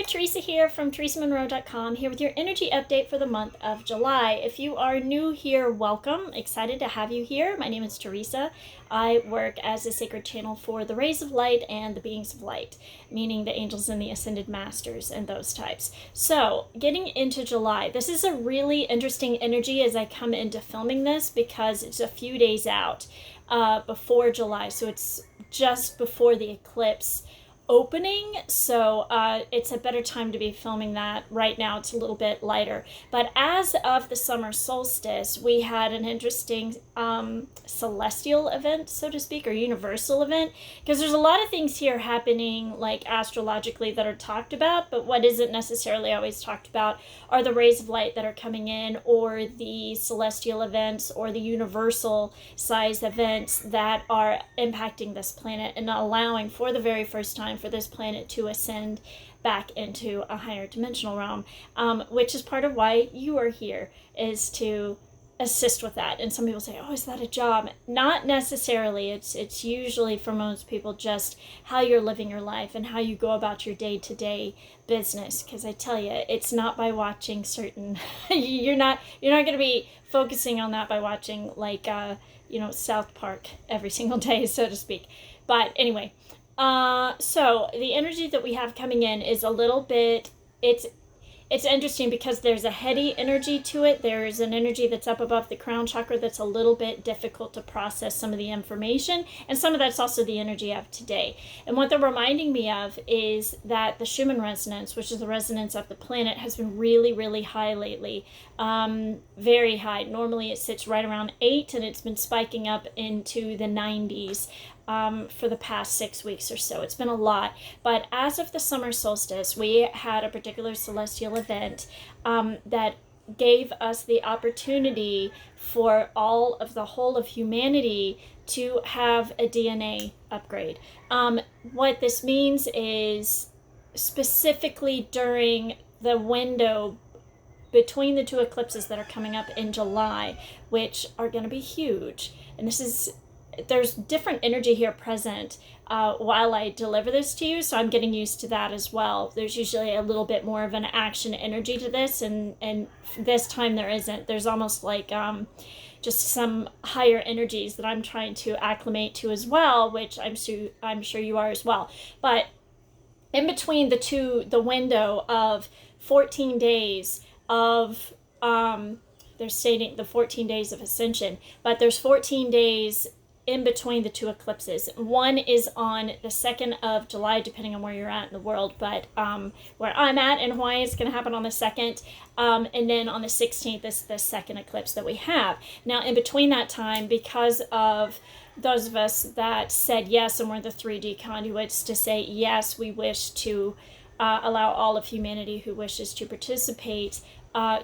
Theresa here from theresamonro.com, here with your energy update for the month of July. If you are new here, welcome. Excited to have you here. My name is Theresa. I work as a sacred channel for the rays of light and the beings of light, meaning the angels and the ascended masters and those types. So, getting into July, this is a really interesting energy as I come into filming this because it's a few days out before July. So it's just before the eclipse opening, so it's a better time to be filming that. Right now it's a little bit lighter, but as of the summer solstice we had an interesting celestial event, so to speak, or universal event, because there's a lot of things here happening like astrologically that are talked about, but what isn't necessarily always talked about are the rays of light that are coming in, or the celestial events, or the universal size events that are impacting this planet and allowing for the very first time for this planet to ascend back into a higher dimensional realm, which is part of why you are here, is to assist with that. And some people say, oh, is that a job? Not necessarily. It's usually for most people just how you're living your life and how you go about your day-to-day business, because I tell you, it's not by watching certain you're not going to be focusing on that by watching like South Park every single day, so to speak. But anyway, so the energy that we have coming in is a little bit, it's interesting because there's a heady energy to it. There's an energy that's up above the crown chakra that's a little bit difficult to process some of the information, and some of that's also the energy of today. And what they're reminding me of is that the Schumann resonance, which is the resonance of the planet, has been really, really high lately. Very high. Normally it sits right around 8, and it's been spiking up into the 90s. For the past 6 weeks or so. It's been a lot. But as of the summer solstice, we had a particular celestial event that gave us the opportunity for the whole of humanity to have a DNA upgrade. What this means is specifically during the window between the two eclipses that are coming up in July, which are going to be huge. And there's different energy here present while I deliver this to you, so I'm getting used to that as well. There's usually a little bit more of an action energy to this, and this time there isn't. There's almost like just some higher energies that I'm trying to acclimate to as well, which I'm sure you are as well. But in between the window of 14 days of they're stating the 14 days of Ascension, but there's 14 days in between the two eclipses. One is on the 2nd of July, depending on where you're at in the world, but where I'm at in Hawaii, it's going to happen on the 2nd, and then on the 16th is the second eclipse that we have. Now, in between that time, because of those of us that said yes, and we're the 3D conduits to say yes, we wish to allow all of humanity who wishes to participate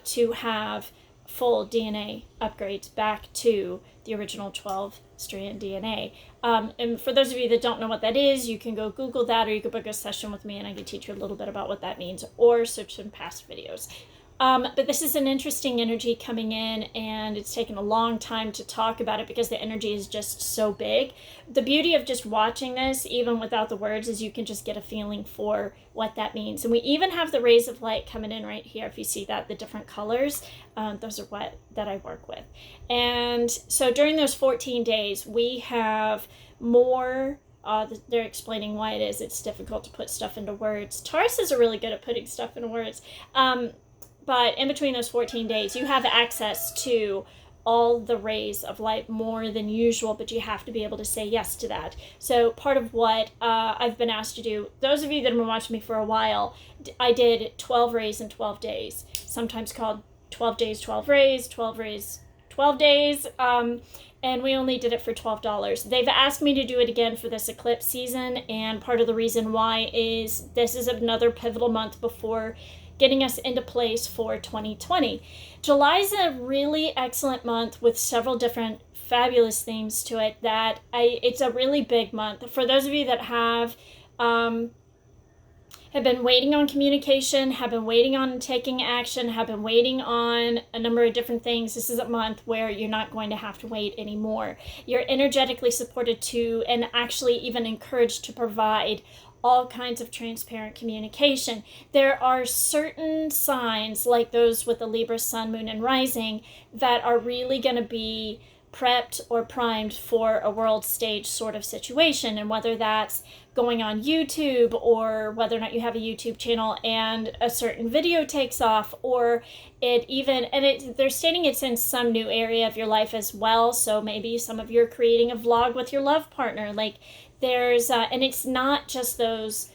to have full DNA upgrades back to the original 12-strand DNA. And for those of you that don't know what that is, you can go Google that, or you can book a session with me and I can teach you a little bit about what that means, or search some past videos. But this is an interesting energy coming in, and it's taken a long time to talk about it because the energy is just so big. The beauty of just watching this, even without the words, is you can just get a feeling for what that means. And we even have the rays of light coming in right here. If you see that, the different colors, those are that I work with. And so during those 14 days, we have more. They're explaining why it's difficult to put stuff into words. Tauruses are really good at putting stuff into words. But in between those 14 days, you have access to all the rays of light more than usual, but you have to be able to say yes to that. So part of what I've been asked to do, those of you that have been watching me for a while, I did 12 rays in 12 days, sometimes called 12 days, 12 rays, 12 rays, 12 days, and we only did it for $12. They've asked me to do it again for this eclipse season, and part of the reason why is this is another pivotal month before getting us into place for 2020. July is a really excellent month with several different fabulous themes to it. It's a really big month. For those of you that have been waiting on communication, have been waiting on taking action, have been waiting on a number of different things, this is a month where you're not going to have to wait anymore. You're energetically supported to, and actually even encouraged to provide all kinds of transparent communication. There are certain signs, like those with the Libra sun, moon, and rising, that are really going to be prepped or primed for a world stage sort of situation. And whether that's going on YouTube, or whether or not you have a YouTube channel and a certain video takes off, or they're stating it's in some new area of your life as well. So maybe some of you're creating a vlog with your love partner. Like there's, and it's not just those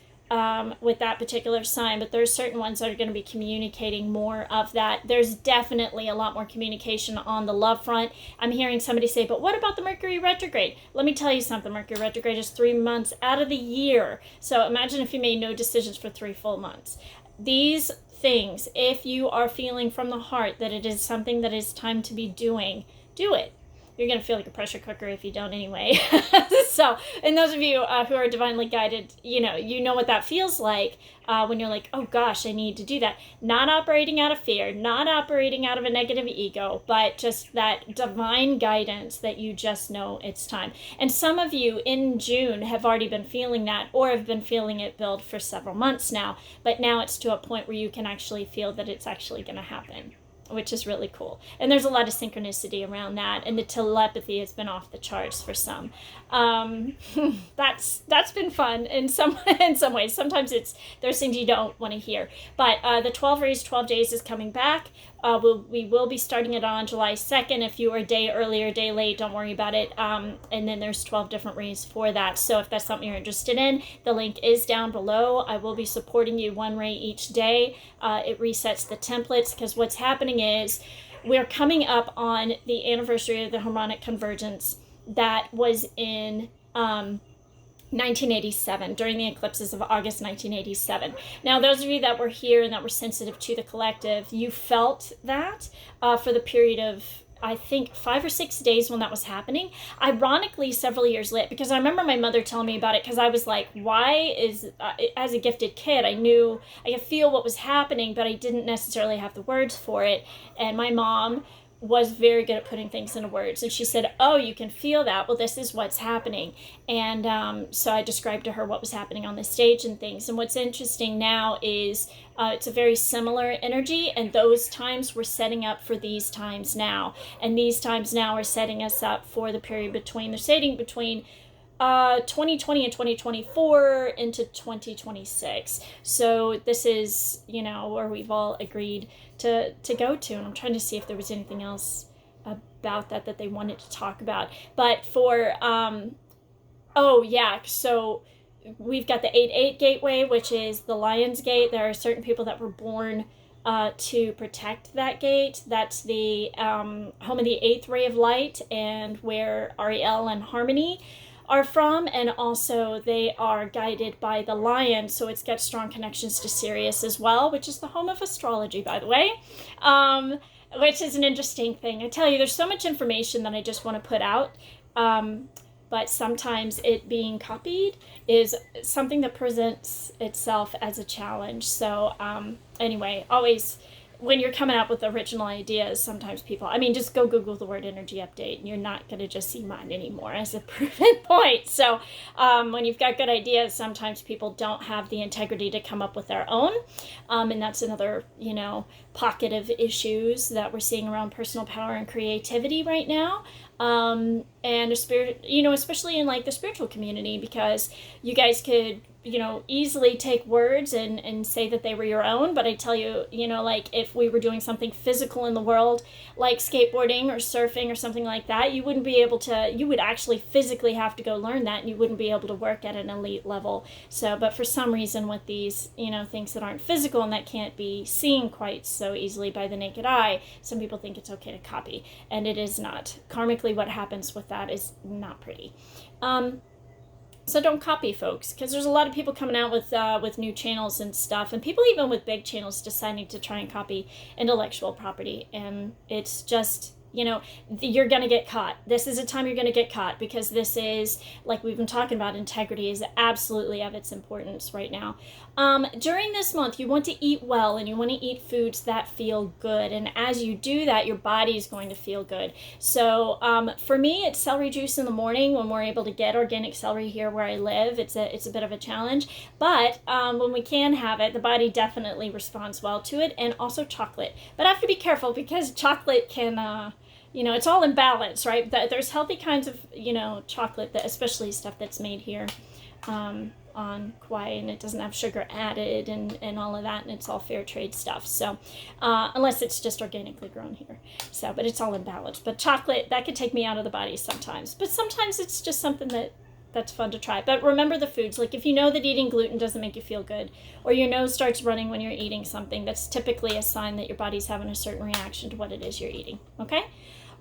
with that particular sign, but there's certain ones that are going to be communicating more of that. There's definitely a lot more communication on the love front. I'm hearing somebody say, but what about the Mercury retrograde? Let me tell you something. Mercury retrograde is 3 months out of the year. So imagine if you made no decisions for 3 full months. These things, if you are feeling from the heart that it is something that is time to be doing, do it. You're going to feel like a pressure cooker if you don't anyway. So, and those of you who are divinely guided, you know what that feels like when you're like, oh gosh, I need to do that. Not operating out of fear, not operating out of a negative ego, but just that divine guidance that you just know it's time. And some of you in June have already been feeling that, or have been feeling it build for several months now. But now it's to a point where you can actually feel that it's actually going to happen, which is really cool. And there's a lot of synchronicity around that, and the telepathy has been off the charts for some. That's been fun in some ways. Sometimes there's things you don't want to hear. But the 12 Rays, 12 Days is coming back. We will be starting it on July 2nd. If you were a day early or a day late, don't worry about it. And then there's 12 different rays for that. So if that's something you're interested in, the link is down below. I will be supporting you 1 ray each day. It resets the templates, because what's happening is we're coming up on the anniversary of the harmonic convergence that was in 1987, during the eclipses of August 1987. Now, those of you that were here and that were sensitive to the collective, you felt that for the period of, I think, 5 or 6 days when that was happening. Ironically, several years later, because I remember my mother telling me about it, because I was like, why is, as a gifted kid, I could feel what was happening, but I didn't necessarily have the words for it. And my mom was very good at putting things into words, and she said, oh, you can feel that, well, this is what's happening. And so I described to her what was happening on the stage and things. And what's interesting now is it's a very similar energy, and those times were setting up for these times now, and these times now are setting us up for the period between, they're stating between 2020 and 2024 into 2026. So this is, where we've all agreed to go to. And I'm trying to see if there was anything else about that they wanted to talk about. But for, so we've got the 8-8 gateway, which is the Lion's Gate. There are certain people that were born to protect that gate. That's the home of the 8th ray of light, and where Ariel and Harmony are from, and also they are guided by the lion, so it's got strong connections to Sirius as well, which is the home of astrology, by the way, which is an interesting thing. I tell you, there's so much information that I just want to put out, but sometimes it being copied is something that presents itself as a challenge. So anyway, always when you're coming up with original ideas, sometimes people, just go Google the word energy update, and you're not going to just see mine anymore as a proven point. So when you've got good ideas, sometimes people don't have the integrity to come up with their own. And that's another, pocket of issues that we're seeing around personal power and creativity right now. And especially in like the spiritual community, because you guys could, easily take words and say that they were your own. But I tell you, like if we were doing something physical in the world, like skateboarding or surfing or something like that, you would actually physically have to go learn that, and you wouldn't be able to work at an elite level. So, but for some reason with these, things that aren't physical and that can't be seen quite so easily by the naked eye, some people think it's okay to copy, and it is not. Karmically, what happens with that is not pretty. So don't copy, folks, because there's a lot of people coming out with new channels and stuff, and people even with big channels deciding to try and copy intellectual property, and it's just you're going to get caught. This is a time you're going to get caught, because this is, like we've been talking about, integrity is absolutely of its importance right now. During this month, you want to eat well, and you want to eat foods that feel good. And as you do that, your body is going to feel good. So for me, it's celery juice in the morning when we're able to get organic celery here where I live. It's a bit of a challenge, but when we can have it, the body definitely responds well to it. And also chocolate. But I have to be careful, because chocolate can... it's all in balance, right? There's healthy kinds of, chocolate, that especially stuff that's made here on Kauai, and it doesn't have sugar added and all of that, and it's all fair trade stuff. So unless it's just organically grown here. So, but it's all in balance. But chocolate, that could take me out of the body sometimes. But sometimes it's just something that's fun to try. But remember the foods. Like if you know that eating gluten doesn't make you feel good, or your nose starts running when you're eating something, that's typically a sign that your body's having a certain reaction to what it is you're eating. Okay?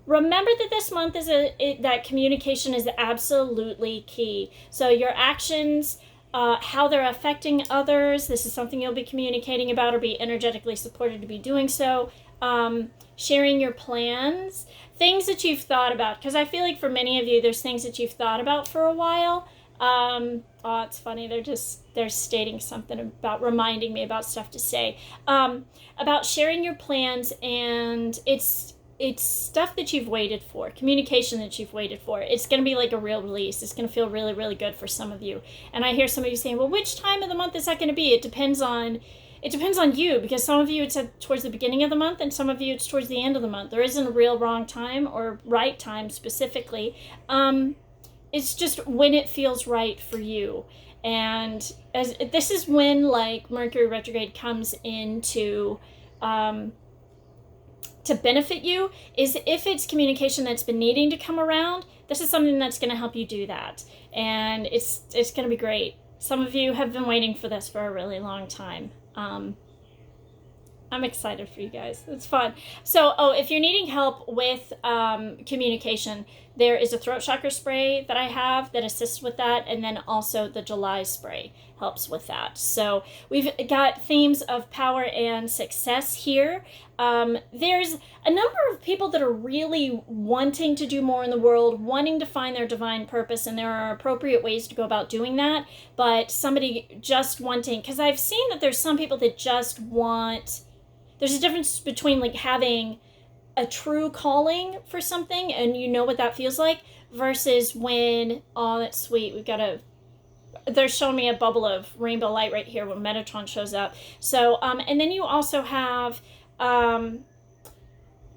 Remember that this month is that communication is absolutely key. So your actions, how they're affecting others, this is something you'll be communicating about or be energetically supported to be doing so. Sharing your plans, things that you've thought about, because I feel like for many of you, there's things that you've thought about for a while. It's funny, they're stating something about reminding me about stuff to say, about sharing your plans, and it's stuff that you've waited for, communication that you've waited for. It's going to be like a real release. It's going to feel really, really good for some of you. And I hear some of you saying, well, which time of the month is that going to be? It depends on you, because some of you it's towards the beginning of the month, and some of you it's towards the end of the month. There isn't a real wrong time or right time specifically. It's just when it feels right for you. And this is when, like, Mercury retrograde comes into... to benefit you, is if it's communication that's been needing to come around, this is something that's going to help you do that. And it's going to be great. Some of you have been waiting for this for a really long time. I'm excited for you guys. It's fun. So, if you're needing help with communication, there is a throat chakra spray that I have that assists with that, and then also the July spray helps with that. So we've got themes of power and success here. There's a number of people that are really wanting to do more in the world, wanting to find their divine purpose, and there are appropriate ways to go about doing that. But somebody just wanting, because I've seen that there's some people that just want... There's a difference between like having a true calling for something and you know what that feels like, versus when, oh, that's sweet, they're showing me a bubble of rainbow light right here when Metatron shows up. So, and then you also have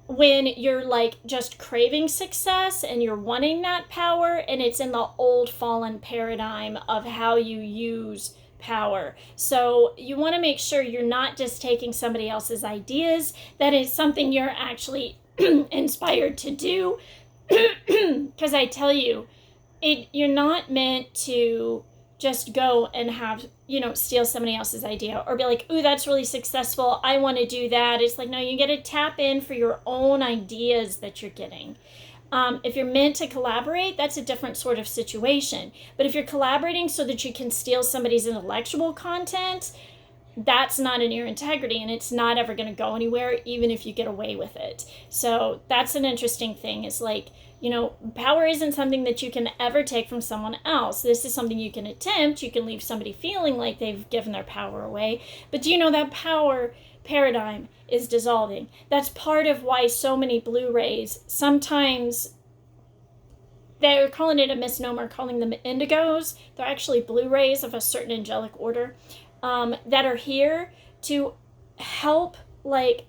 when you're like just craving success and you're wanting that power, and it's in the old fallen paradigm of how you use power. So you want to make sure you're not just taking somebody else's ideas, that is something you're actually inspired to do. Because I tell you, you're not meant to just go and have, steal somebody else's idea or be like, ooh, that's really successful, I want to do that. It's like, no, you got to tap in for your own ideas that you're getting. If you're meant to collaborate, that's a different sort of situation. But if you're collaborating so that you can steal somebody's intellectual content, that's not in your integrity, and it's not ever going to go anywhere, even if you get away with it. So that's an interesting thing, is like, power isn't something that you can ever take from someone else. This is something you can attempt. You can leave somebody feeling like they've given their power away. But do you know that power paradigm is dissolving? That's part of why so many Blu-rays, sometimes they're calling it a misnomer, calling them indigos. They're actually Blu-rays of a certain angelic order that are here to help, like,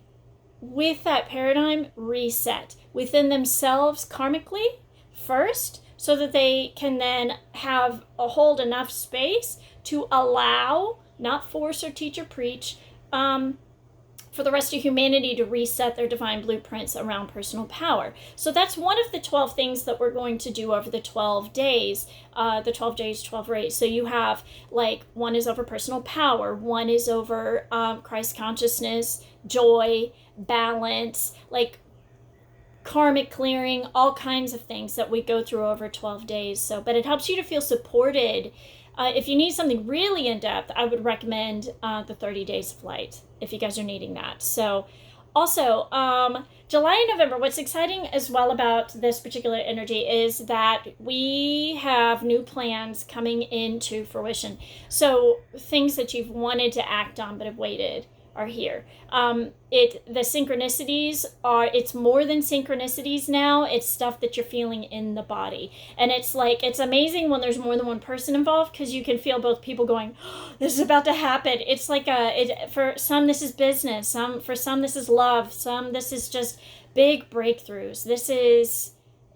with that paradigm, reset within themselves karmically first, so that they can then hold enough space to allow, not force or teach or preach, for the rest of humanity to reset their divine blueprints around personal power. So that's one of the 12 things that we're going to do over the 12 days, 12 days, 12 rays. So you have, like, one is over personal power, one is over Christ consciousness, joy, balance, like karmic clearing, all kinds of things that we go through over 12 days. So, but it helps you to feel supported. If you need something really in depth, I would recommend the 30 Days of Light, if you guys are needing that. So Also, July and November, what's exciting as well about this particular energy is that we have new plans coming into fruition. So things that you've wanted to act on but have waited are here. The synchronicities are, it's more than synchronicities now. It's stuff that you're feeling in the body. And it's like, it's amazing when there's more than one person involved, because you can feel both people going, oh, this is about to happen. It's like for some, this is business. For some, this is love. Some, this is just big breakthroughs.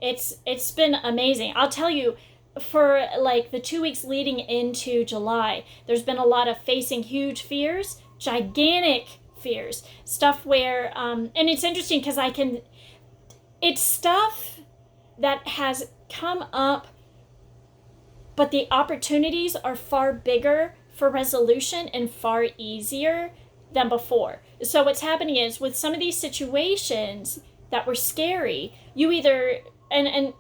It's been amazing. I'll tell you, for like the 2 weeks leading into July, there's been a lot of facing huge fears, gigantic fears, stuff where and it's interesting because it's stuff that has come up, but the opportunities are far bigger for resolution and far easier than before. So what's happening is, with some of these situations that were scary, you either and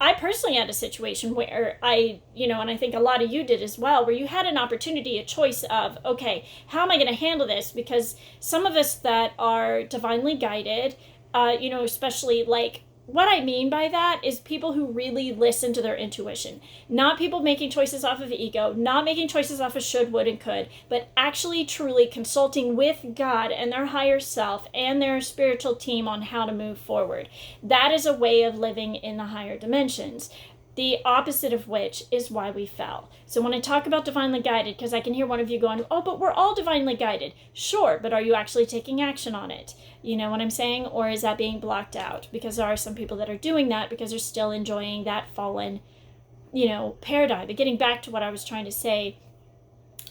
I personally had a situation where and I think a lot of you did as well, where you had an opportunity, a choice of, okay, how am I going to handle this? Because some of us that are divinely guided, especially like, what I mean by that is people who really listen to their intuition, not people making choices off of ego, not making choices off of should, would, and could, but actually truly consulting with God and their higher self and their spiritual team on how to move forward. That is a way of living in the higher dimensions. The opposite of which is why we fell. So when I talk about divinely guided, because I can hear one of you going, oh, but we're all divinely guided. Sure, but are you actually taking action on it? You know what I'm saying? Or is that being blocked out? Because there are some people that are doing that because they're still enjoying that fallen, paradigm. But getting back to what I was trying to say,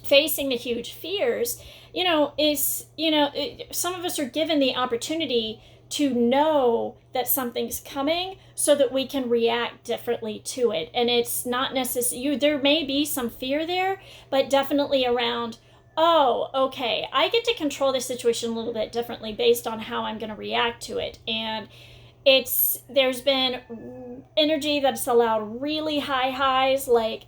facing the huge fears, some of us are given the opportunity to know that something's coming so that we can react differently to it. And it's not necessary, there may be some fear there, but definitely around, oh, okay, I get to control this situation a little bit differently based on how I'm going to react to it. And there's been energy that's allowed really high highs, like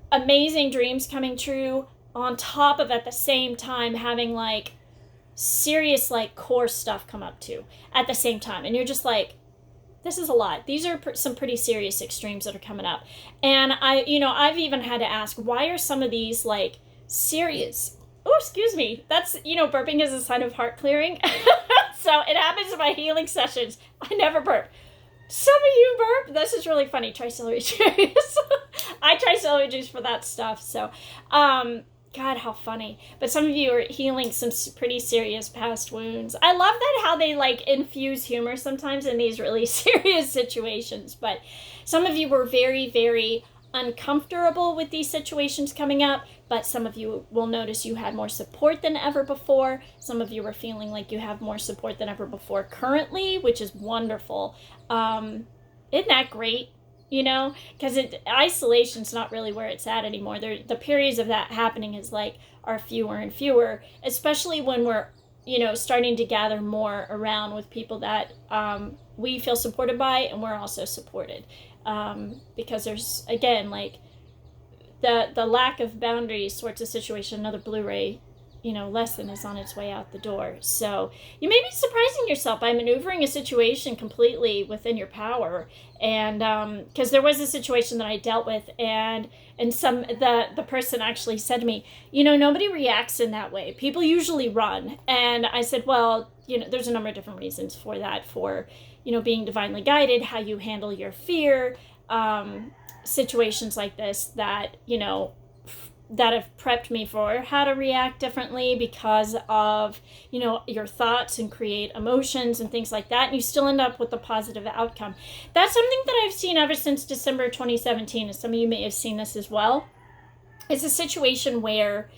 amazing dreams coming true, on top of at the same time having like serious like core stuff come up too at the same time, and you're just like, this is a lot. These are some pretty serious extremes that are coming up. And I've even had to ask, why are some of these like serious, oh, excuse me, that's, burping is a sign of heart clearing. So it happens in my healing sessions. I never burp. Some of you burp. This is really funny. Try celery juice. I try celery juice for that stuff. So God, how funny. But some of you are healing some pretty serious past wounds. I love that, how they like infuse humor sometimes in these really serious situations. But some of you were very, very uncomfortable with these situations coming up, but some of you will notice you had more support than ever before. Some of you are feeling like you have more support than ever before currently, which is wonderful. Isn't that great? Because isolation's not really where it's at anymore. The periods of that happening are fewer and fewer, especially when we're, starting to gather more around with people that we feel supported by, and we're also supported. Because there's, again, like the lack of boundaries sorts of situation, another Blu-ray, lesson is on its way out the door. So you may be surprising yourself by maneuvering a situation completely within your power. And because there was a situation that I dealt with, and the person actually said to me, nobody reacts in that way. People usually run. And I said, well, there's a number of different reasons for that, for being divinely guided, how you handle your fear, situations like this that that have prepped me for how to react differently because of, your thoughts, and create emotions and things like that. And you still end up with a positive outcome. That's something that I've seen ever since December 2017. And some of you may have seen this as well. It's a situation where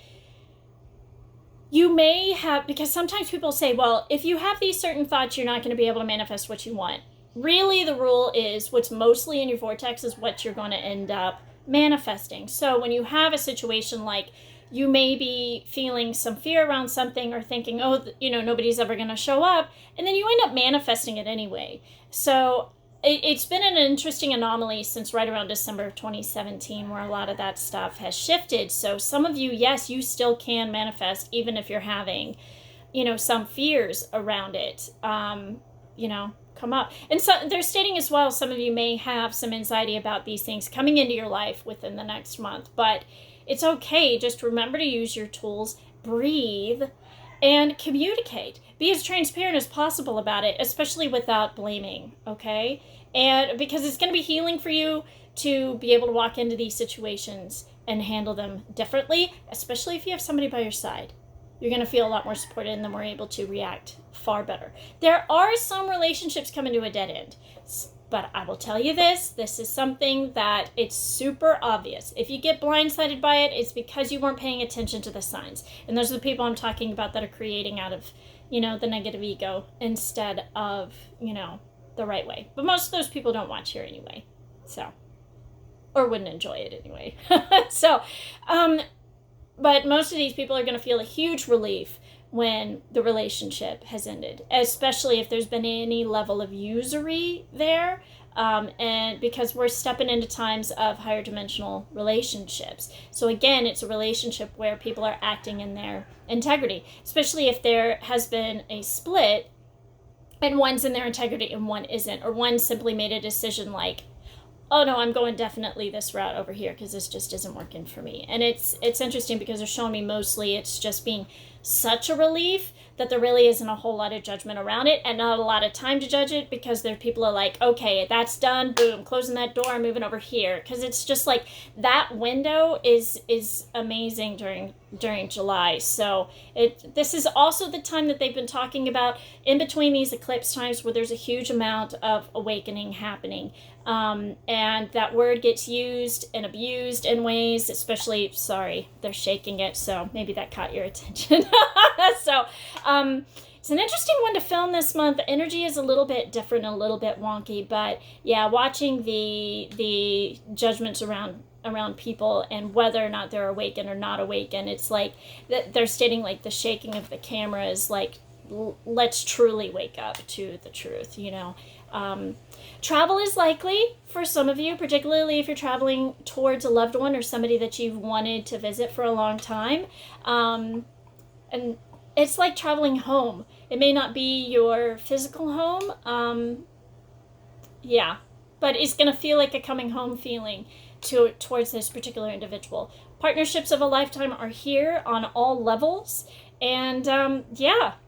you may have, because sometimes people say, well, if you have these certain thoughts, you're not going to be able to manifest what you want. Really, the rule is what's mostly in your vortex is what you're going to end up manifesting. So when you have a situation like you may be feeling some fear around something, or thinking, oh, nobody's ever going to show up, and then you end up manifesting it anyway. So it's been an interesting anomaly since right around December of 2017, where a lot of that stuff has shifted. So some of you, yes, you still can manifest even if you're having some fears around it, come up. And so they're stating as well, some of you may have some anxiety about these things coming into your life within the next month, but it's okay. Just remember to use your tools, breathe, and communicate. Be as transparent as possible about it, especially without blaming, okay? And because it's going to be healing for you to be able to walk into these situations and handle them differently, especially if you have somebody by your side. You're going to feel a lot more supported, and then we're able to react far better. There are some relationships coming to a dead end, but I will tell you this is something that it's super obvious. If you get blindsided by it, it's because you weren't paying attention to the signs. And those are the people I'm talking about that are creating out of, the negative ego instead of, the right way. But most of those people don't watch here anyway, or wouldn't enjoy it anyway. But most of these people are going to feel a huge relief when the relationship has ended, especially if there's been any level of usury there, and because we're stepping into times of higher dimensional relationships. So again, it's a relationship where people are acting in their integrity, especially if there has been a split and one's in their integrity and one isn't, or one simply made a decision like, oh no, I'm going definitely this route over here because this just isn't working for me. And it's interesting because they're showing me mostly it's just being such a relief that there really isn't a whole lot of judgment around it, and not a lot of time to judge it, because there people are like, okay, that's done, boom, closing that door, I'm moving over here, because it's just like that window is amazing during July. So this is also the time that they've been talking about in between these eclipse times, where there's a huge amount of awakening happening. And that word gets used and abused in ways, especially, sorry, they're shaking it, so maybe that caught your attention. So it's an interesting one to film this month. The energy is a little bit different, a little bit wonky, but yeah, watching the judgments around people and whether or not they're awakened or not awakened, it's like that they're stating like the shaking of the camera is like, let's truly wake up to the truth, Travel is likely for some of you, particularly if you're traveling towards a loved one or somebody that you've wanted to visit for a long time. And it's like traveling home. It may not be your physical home. But it's going to feel like a coming home feeling towards this particular individual. Partnerships of a lifetime are here on all levels. And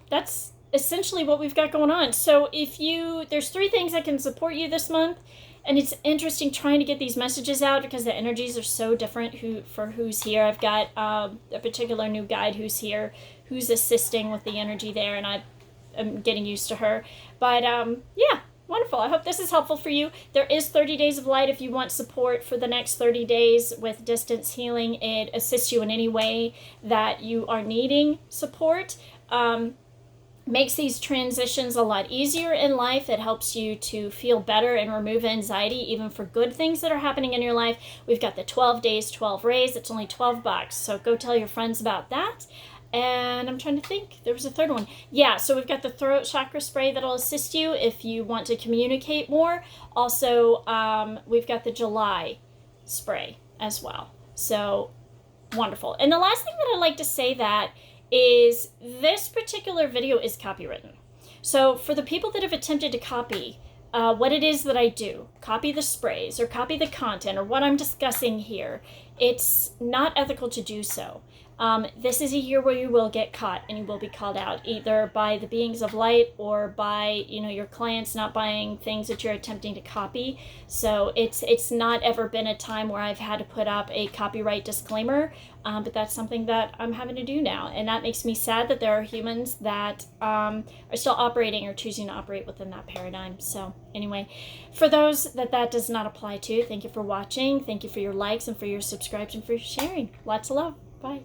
that's essentially what we've got going on. So there's 3 things that can support you this month, and it's interesting trying to get these messages out because the energies are so different for who's here. I've got a particular new guide who's here, who's assisting with the energy there, and I'm getting used to her. But wonderful. I hope this is helpful for you. There is 30 days of light if you want support for the next 30 days with distance healing. It assists you in any way that you are needing support. Makes these transitions a lot easier in life. It helps you to feel better and remove anxiety even for good things that are happening in your life. We've got the 12 days, 12 rays. It's only $12. So go tell your friends about that. And I'm trying to think. There was a third one. Yeah, so we've got the throat chakra spray that'll assist you if you want to communicate more. Also, we've got the July spray as well. So wonderful. And the last thing that I'd like to say that is this particular video is copywritten. So for the people that have attempted to copy what it is that I do, copy the sprays or copy the content or what I'm discussing here, it's not ethical to do so. This is a year where you will get caught and you will be called out either by the beings of light or by your clients not buying things that you're attempting to copy. So it's not ever been a time where I've had to put up a copyright disclaimer, but that's something that I'm having to do now, and that makes me sad that there are humans that are still operating or choosing to operate within that paradigm. So anyway, for those that does not apply to, thank you for watching. Thank you for your likes and for your subscribes and for your sharing. Lots of love. Bye.